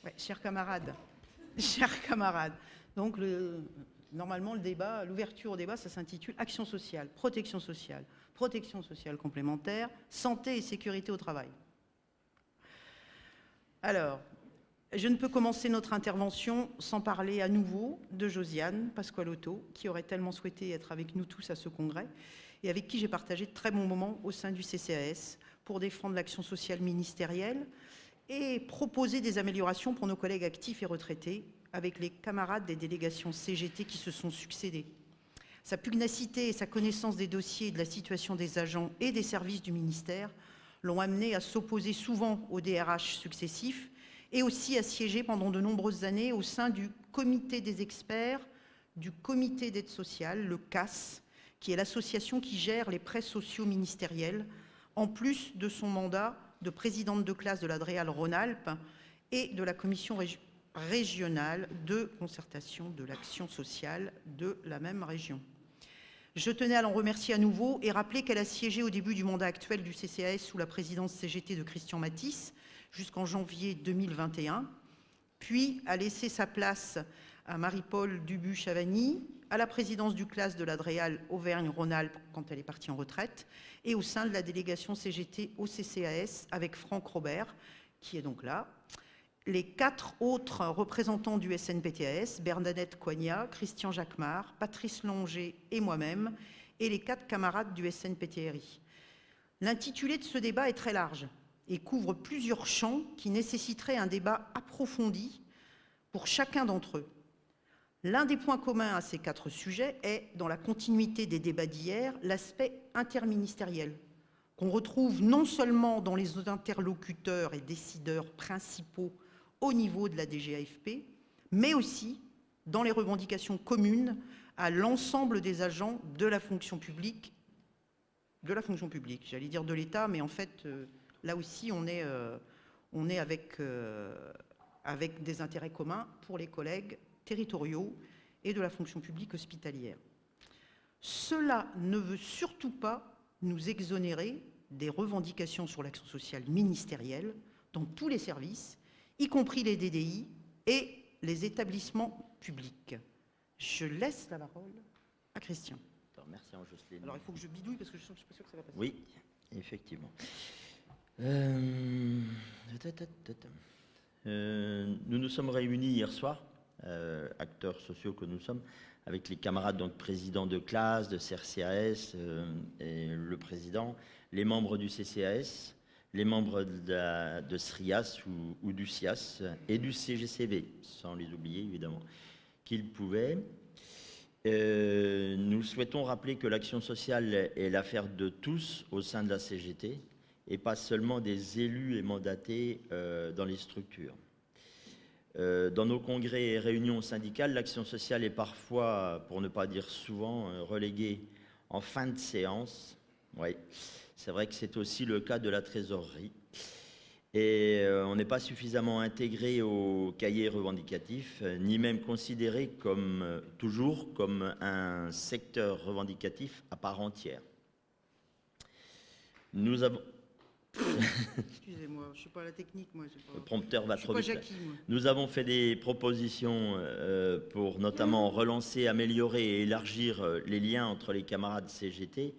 Ouais, chers camarades, chers camarades, donc normalement le débat, l'ouverture au débat, ça s'intitule Action sociale, protection sociale complémentaire, santé et sécurité au travail. Alors, je ne peux commencer notre intervention sans parler à nouveau de Josiane Pasqualotto, qui aurait tellement souhaité être avec nous tous à ce congrès, et avec qui j'ai partagé de très bons moments au sein du CCAS pour défendre l'action sociale ministérielle et proposer des améliorations pour nos collègues actifs et retraités avec les camarades des délégations CGT qui se sont succédés. Sa pugnacité et sa connaissance des dossiers et de la situation des agents et des services du ministère l'ont amené à s'opposer souvent aux DRH successifs et aussi à siéger pendant de nombreuses années au sein du comité des experts du comité d'aide sociale, le CAS, qui est l'association qui gère les prêts sociaux ministériels, en plus de son mandat de présidente de classe de la DREAL Rhône-Alpes et de la commission régionale de concertation de l'action sociale de la même région. Je tenais à l'en remercier à nouveau et rappeler qu'elle a siégé au début du mandat actuel du CCAS sous la présidence CGT de Christian Matisse jusqu'en janvier 2021, puis a laissé sa place à Marie-Paul Dubu-Chavagny, à la présidence du CLAS de la DREAL Auvergne-Rhône-Alpes quand elle est partie en retraite, et au sein de la délégation CGT au CCAS avec Franck Robert, qui est donc là, les 4 autres représentants du SNPTAS, Bernadette Coignat, Christian Jacquemart, Patrice Longer et moi-même, et les 4 camarades du SNPTRI. L'intitulé de ce débat est très large et couvre plusieurs champs qui nécessiteraient un débat approfondi pour chacun d'entre eux. L'un des points communs à ces 4 sujets est, dans la continuité des débats d'hier, l'aspect interministériel, qu'on retrouve non seulement dans les interlocuteurs et décideurs principaux au niveau de la DGAFP, mais aussi dans les revendications communes à l'ensemble des agents de la fonction publique, j'allais dire de l'État, mais en fait, là aussi, on est avec des intérêts communs pour les collègues territoriaux et de la fonction publique hospitalière. Cela ne veut surtout pas nous exonérer des revendications sur l'action sociale ministérielle dans tous les services, y compris les DDI et les établissements publics. Je laisse la parole à Christian. Merci Anne-Jocelyne. Alors il faut que je bidouille parce que je ne suis pas sûr que ça va passer. Oui, effectivement. Nous nous sommes réunis hier soir, acteurs sociaux que nous sommes, avec les camarades donc présidents de classe, de CRCAS et le président, les membres du CCAS, les membres de SRIAS ou du SIAS et du CGCV, sans les oublier évidemment, qu'ils pouvaient. Nous souhaitons rappeler que l'action sociale est l'affaire de tous au sein de la CGT et pas seulement des élus et mandatés dans les structures. Dans nos congrès et réunions syndicales, l'action sociale est parfois, pour ne pas dire souvent, reléguée en fin de séance. Oui, c'est vrai que c'est aussi le cas de la trésorerie. Et on n'est pas suffisamment intégré au cahier revendicatif, ni même considéré comme, toujours comme un secteur revendicatif à part entière. Nous avons... Excusez-moi, je ne suis pas à la technique, moi. Le prompteur va trop vite. Jackie, moi. Nous avons fait des propositions pour notamment relancer, améliorer et élargir les liens entre les camarades CGT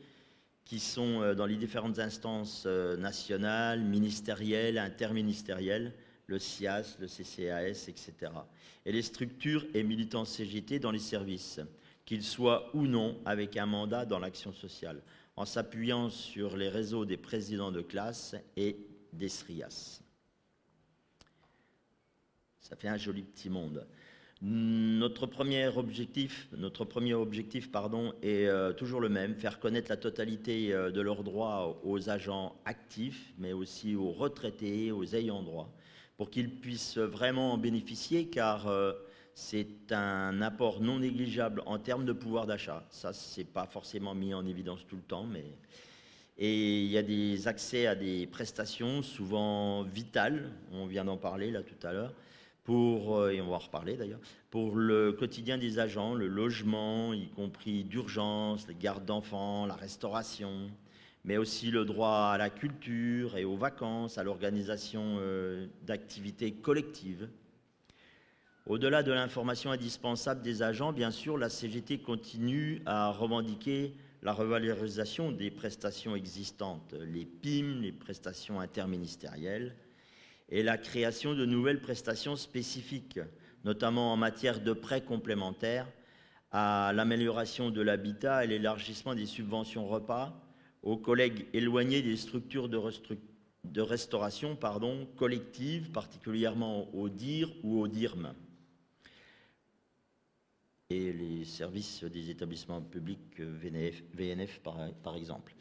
qui sont dans les différentes instances nationales, ministérielles, interministérielles, le SIAS, le CCAS, etc. Et les structures et militants CGT dans les services, qu'ils soient ou non avec un mandat dans l'action sociale, en s'appuyant sur les réseaux des présidents de classe et des SRIAS. Ça fait un joli petit monde. Notre premier objectif, est toujours le même, faire connaître la totalité de leurs droits aux agents actifs, mais aussi aux retraités, aux ayants droit, pour qu'ils puissent vraiment en bénéficier, car c'est un apport non négligeable en termes de pouvoir d'achat. Ça, c'est pas forcément mis en évidence tout le temps, mais... Et il y a des accès à des prestations souvent vitales, on vient d'en parler là tout à l'heure, et on va en reparler d'ailleurs, pour le quotidien des agents, le logement, y compris d'urgence, les gardes d'enfants, la restauration, mais aussi le droit à la culture et aux vacances, à l'organisation d'activités collectives, Au-delà de l'information indispensable des agents, bien sûr, la CGT continue à revendiquer la revalorisation des prestations existantes, les PIM, les prestations interministérielles, et la création de nouvelles prestations spécifiques, notamment en matière de prêts complémentaires, à l'amélioration de l'habitat et l'élargissement des subventions repas aux collègues éloignés des structures de restauration collective, particulièrement au DIR ou au DIRM, et les services des établissements publics VNF par exemple.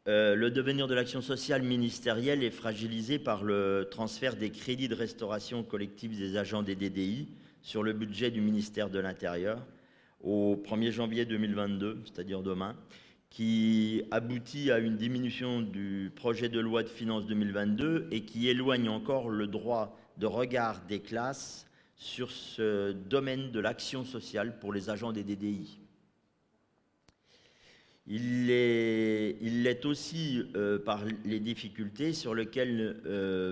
Le devenir de l'action sociale ministérielle est fragilisé par le transfert des crédits de restauration collective des agents des DDI sur le budget du ministère de l'Intérieur au 1er janvier 2022, c'est-à-dire demain, qui aboutit à une diminution du projet de loi de finances 2022 et qui éloigne encore le droit de regard des classes sur ce domaine de l'action sociale pour les agents des DDI. Il l'est aussi par les difficultés sur lesquelles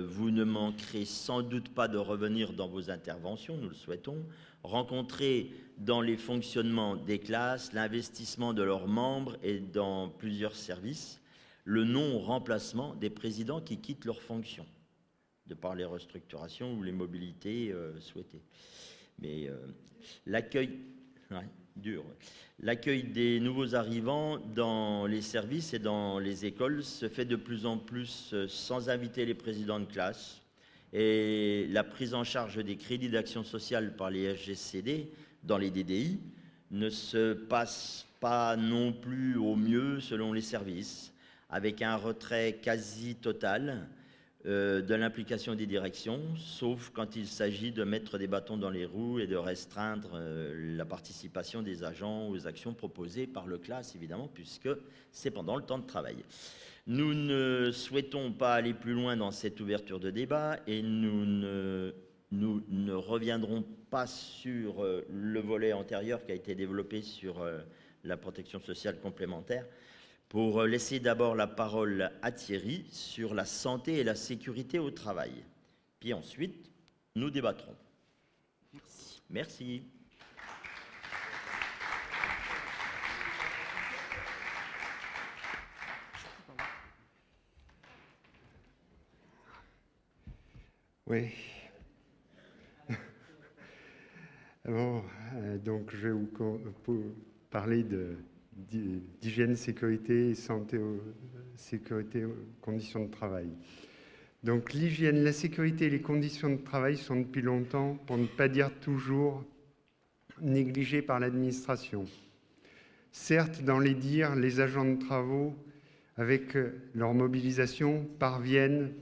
vous ne manquerez sans doute pas de revenir dans vos interventions, nous le souhaitons, rencontrées dans les fonctionnements des classes, l'investissement de leurs membres et dans plusieurs services, le non-remplacement des présidents qui quittent leurs fonctions, de par les restructurations ou les mobilités souhaitées. Mais l'accueil... Ouais. Dur. L'accueil des nouveaux arrivants dans les services et dans les écoles se fait de plus en plus sans inviter les présidents de classe, et la prise en charge des crédits d'action sociale par les SGCD dans les DDI ne se passe pas non plus au mieux selon les services, avec un retrait quasi total de l'implication des directions, sauf quand il s'agit de mettre des bâtons dans les roues et de restreindre la participation des agents aux actions proposées par le CLAS, évidemment, puisque c'est pendant le temps de travail. Nous ne souhaitons pas aller plus loin dans cette ouverture de débat et nous ne reviendrons pas sur le volet antérieur qui a été développé sur la protection sociale complémentaire, pour laisser d'abord la parole à Thierry sur la santé et la sécurité au travail. Puis ensuite, nous débattrons. Merci. Merci. Oui. Alors, donc je vais vous parler d'hygiène, sécurité et santé, sécurité, conditions de travail. Donc l'hygiène, la sécurité et les conditions de travail sont depuis longtemps, pour ne pas dire toujours, négligées par l'administration. Certes, dans les dires, les agents de travaux, avec leur mobilisation, parviennent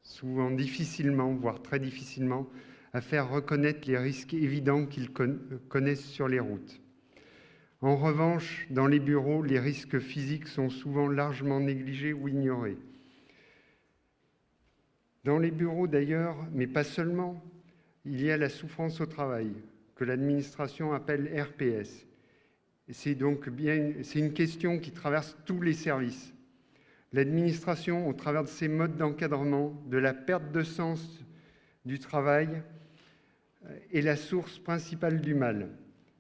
souvent difficilement, voire très difficilement, à faire reconnaître les risques évidents qu'ils connaissent sur les routes. En revanche, dans les bureaux, les risques physiques sont souvent largement négligés ou ignorés. Dans les bureaux d'ailleurs, mais pas seulement, il y a la souffrance au travail, que l'administration appelle RPS. C'est donc une question qui traverse tous les services. L'administration, au travers de ses modes d'encadrement, de la perte de sens du travail, est la source principale du mal.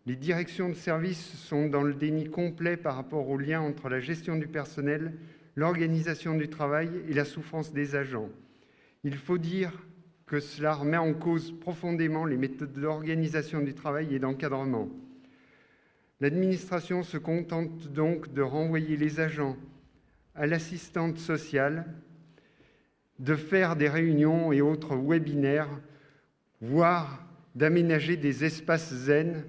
Les directions de service sont dans le déni complet par rapport au lien entre la gestion du personnel, l'organisation du travail et la souffrance des agents. Il faut dire que cela remet en cause profondément les méthodes d'organisation du travail et d'encadrement. L'administration se contente donc de renvoyer les agents à l'assistante sociale, de faire des réunions et autres webinaires, voire d'aménager des espaces zen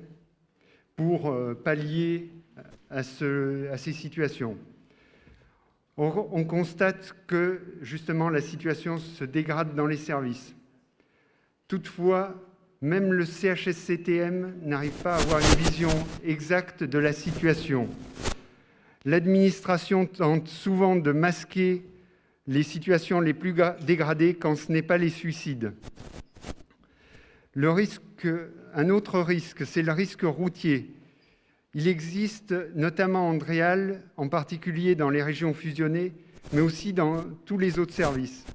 pour pallier à ces situations. On constate que, justement, la situation se dégrade dans les services. Toutefois, même le CHSCTM n'arrive pas à avoir une vision exacte de la situation. L'administration tente souvent de masquer les situations les plus dégradées quand ce n'est pas les suicides. Un autre risque, c'est le risque routier. Il existe notamment en Andréal, en particulier dans les régions fusionnées, mais aussi dans tous les autres services.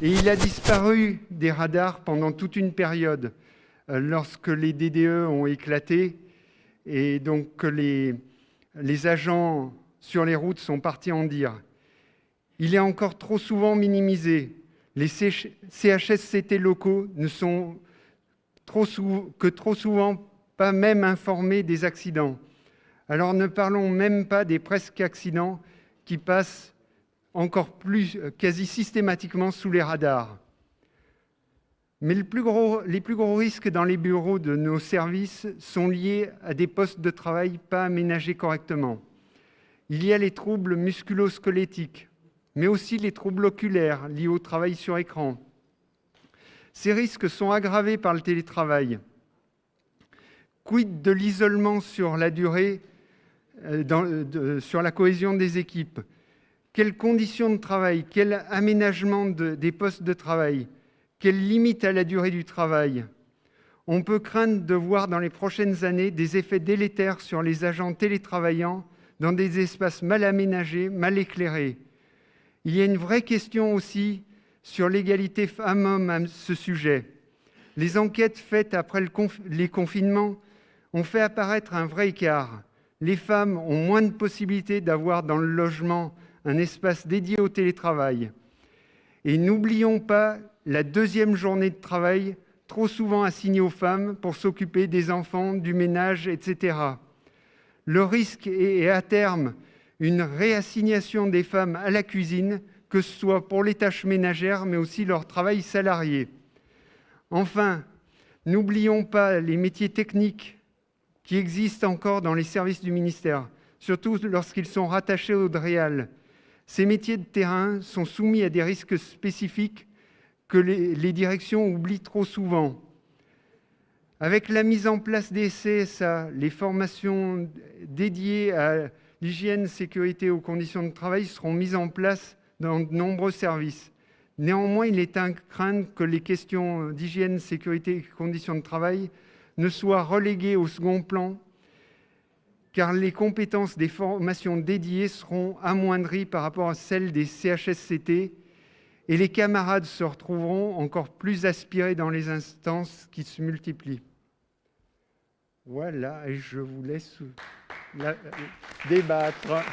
Et il a disparu des radars pendant toute une période, lorsque les DDE ont éclaté et donc que les agents sur les routes sont partis en dire. Il est encore trop souvent minimisé. Les CHSCT locaux ne sont trop souvent pas même informés des accidents. Alors ne parlons même pas des presque accidents qui passent encore plus quasi systématiquement sous les radars. Mais les plus gros risques dans les bureaux de nos services sont liés à des postes de travail pas aménagés correctement. Il y a les troubles musculo-squelettiques, mais aussi les troubles oculaires liés au travail sur écran. Ces risques sont aggravés par le télétravail. Quid de l'isolement sur la durée, sur la cohésion des équipes? Quelles conditions de travail? Quel aménagement des postes de travail? Quelles limites à la durée du travail? On peut craindre de voir dans les prochaines années des effets délétères sur les agents télétravaillants dans des espaces mal aménagés, mal éclairés. Il y a une vraie question aussi sur l'égalité femmes-hommes à ce sujet. Les enquêtes faites après les confinements ont fait apparaître un vrai écart. Les femmes ont moins de possibilités d'avoir dans le logement un espace dédié au télétravail. Et n'oublions pas la deuxième journée de travail, trop souvent assignée aux femmes pour s'occuper des enfants, du ménage, etc. Le risque est à terme une réassignation des femmes à la cuisine, que ce soit pour les tâches ménagères, mais aussi leur travail salarié. Enfin, n'oublions pas les métiers techniques qui existent encore dans les services du ministère, surtout lorsqu'ils sont rattachés au DREAL. Ces métiers de terrain sont soumis à des risques spécifiques que les directions oublient trop souvent. Avec la mise en place des CSA, les formations dédiées à l'hygiène, sécurité aux conditions de travail seront mises en place dans de nombreux services. Néanmoins, il est à craindre que les questions d'hygiène, sécurité et conditions de travail ne soient reléguées au second plan, car les compétences des formations dédiées seront amoindries par rapport à celles des CHSCT et les camarades se retrouveront encore plus aspirés dans les instances qui se multiplient. Voilà, et je vous laisse débattre.